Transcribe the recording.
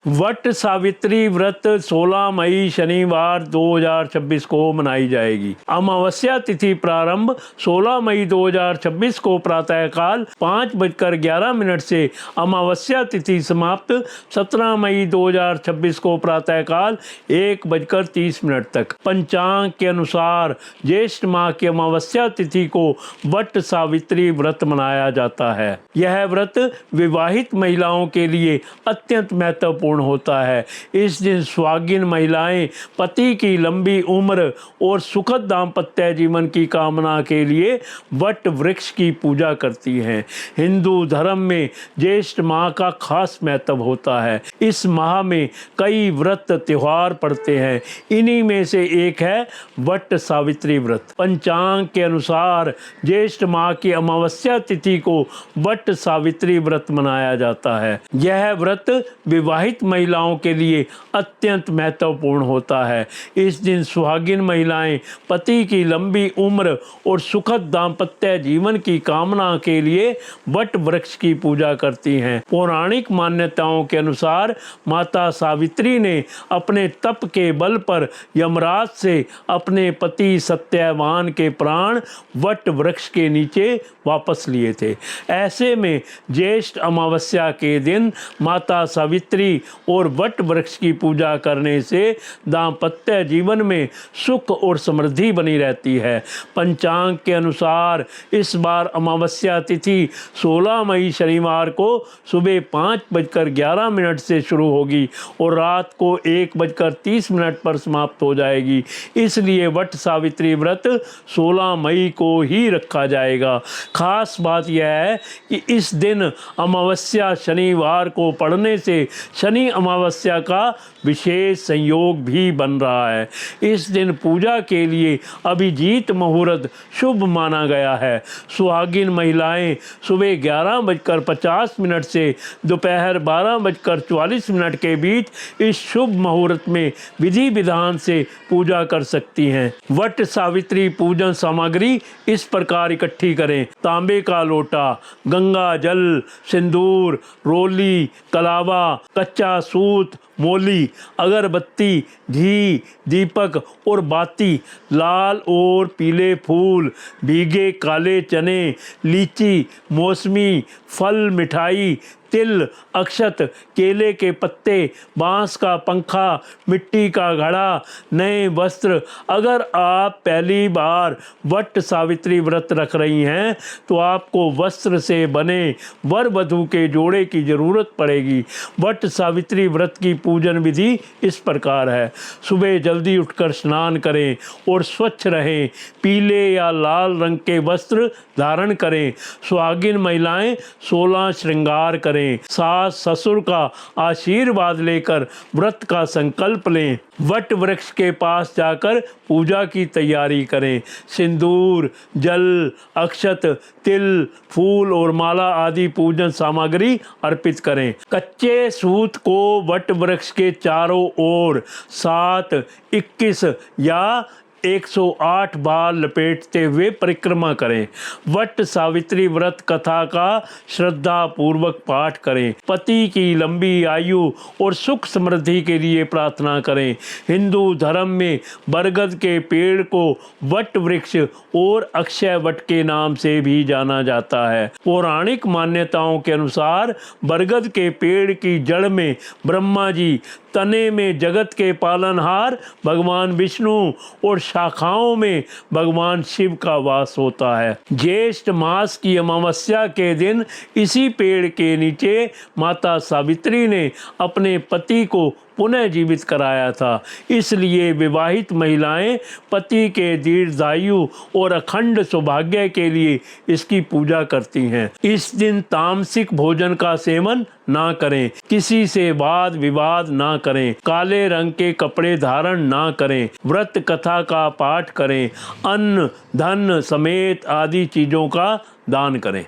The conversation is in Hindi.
वट सावित्री व्रत 16 मई शनिवार 2026 को मनाई जाएगी। अमावस्या तिथि प्रारंभ 16 मई 2026 को प्रातःकाल 5:11 से अमावस्या तिथि समाप्त 17 मई 2026 को प्रातःकाल 1:30 तक। पंचांग के अनुसार ज्येष्ठ माह की अमावस्या तिथि को वट सावित्री व्रत मनाया जाता है। यह व्रत विवाहित महिलाओं के लिए अत्यंत महत्वपूर्ण होता है। इस दिन सुहागिन महिलाएं पति की लंबी उम्र और सुखद दाम्पत्य जीवन की कामना के लिए वट वृक्ष की पूजा करती हैं। हिंदू धर्म में ज्येष्ठ माह का खास महत्व होता है। इस माह में कई व्रत त्योहार पड़ते हैं। इन्हीं में से एक है वट सावित्री व्रत। पंचांग के अनुसार ज्येष्ठ माह की अमावस्या तिथि को वट सावित्री व्रत मनाया जाता है। यह व्रत विवाहित महिलाओं के लिए अत्यंत महत्वपूर्ण होता है। इस दिन सुहागिन महिलाएं पति की लंबी उम्र और सुखद दाम्पत्य जीवन की कामना के लिए वट वृक्ष की पूजा करती हैं। पौराणिक मान्यताओं के अनुसार माता सावित्री ने अपने तप के बल पर यमराज से अपने पति सत्यवान के प्राण वट वृक्ष के नीचे वापस लिए थे। ऐसे में ज्येष्ठ अमावस्या के दिन माता सावित्री और वट वृक्ष की पूजा करने से दाम्पत्य जीवन में सुख और समृद्धि बनी रहती है। पंचांग के अनुसार इस बार अमावस्या तिथि 16 मई शनिवार को सुबह 5:11 से शुरू होगी और रात को 1:30 पर समाप्त हो जाएगी। इसलिए वट सावित्री व्रत 16 मई को ही रखा जाएगा। खास बात यह है कि इस दिन अमावस्या शनिवार को पड़ने से शनि अमावस्या का विशेष संयोग भी बन रहा है। इस दिन पूजा के लिए अभिजीत मुहूर्त शुभ माना गया है। सुहागिन महिलाएं सुबह 11:50 से दोपहर 12:44 के बीच इस शुभ मुहूर्त में विधि विधान से पूजा कर सकती हैं। वट सावित्री पूजन सामग्री इस प्रकार इकट्ठी करें। तांबे का लोटा, गंगा जल, सिंदूर, रोली, कलावा, कच्चा सूत, मोली, अगरबत्ती, घी, दीपक और बाती, लाल और पीले फूल, भीगे काले चने, लीची, मौसमी फल, मिठाई, तिल, अक्षत, केले के पत्ते, बांस का पंखा, मिट्टी का घड़ा, नए वस्त्र। अगर आप पहली बार वट सावित्री व्रत रख रही हैं तो आपको वस्त्र से बने वर वधू के जोड़े की जरूरत पड़ेगी। वट सावित्री व्रत की पूजन विधि इस प्रकार है। सुबह जल्दी उठकर स्नान करें और स्वच्छ रहें। पीले या लाल रंग के वस्त्र धारण करें। सुहागिन महिलाएं 16 श्रृंगार करें। सास ससुर का आशीर्वाद लेकर व्रत का संकल्प लें। वट वृक्ष के पास जाकर पूजा की तैयारी करें। सिंदूर, जल, अक्षत, तिल, फूल और माला आदि पूजन सामग्री अर्पित करें। कच्चे सूत को वट वृक्ष के चारों ओर 7, 21 या 108 बार लपेटते हुए परिक्रमा करें। वट सावित्री व्रत कथा का श्रद्धा पूर्वक पाठ करें। पति की लंबी आयु और सुख समृद्धि के लिए प्रार्थना करें। हिंदू धर्म में बरगद के पेड़ को वट वृक्ष और अक्षय वट के नाम से भी जाना जाता है। पौराणिक मान्यताओं के अनुसार बरगद के पेड़ की जड़ में ब्रह्मा जी, तने में जगत के पालनहार भगवान विष्णु और शाखाओं में भगवान शिव का वास होता है। ज्येष्ठ मास की अमावस्या के दिन इसी पेड़ के नीचे माता सावित्री ने अपने पति को पुनः जीवित कराया था। इसलिए विवाहित महिलाएं पति के दीर्घायु और अखंड सौभाग्य के लिए इसकी पूजा करती हैं। इस दिन तामसिक भोजन का सेवन ना करें। किसी से वाद विवाद ना करें। काले रंग के कपड़े धारण ना करें। व्रत कथा का पाठ करें। अन्न, धन समेत आदि चीजों का दान करें।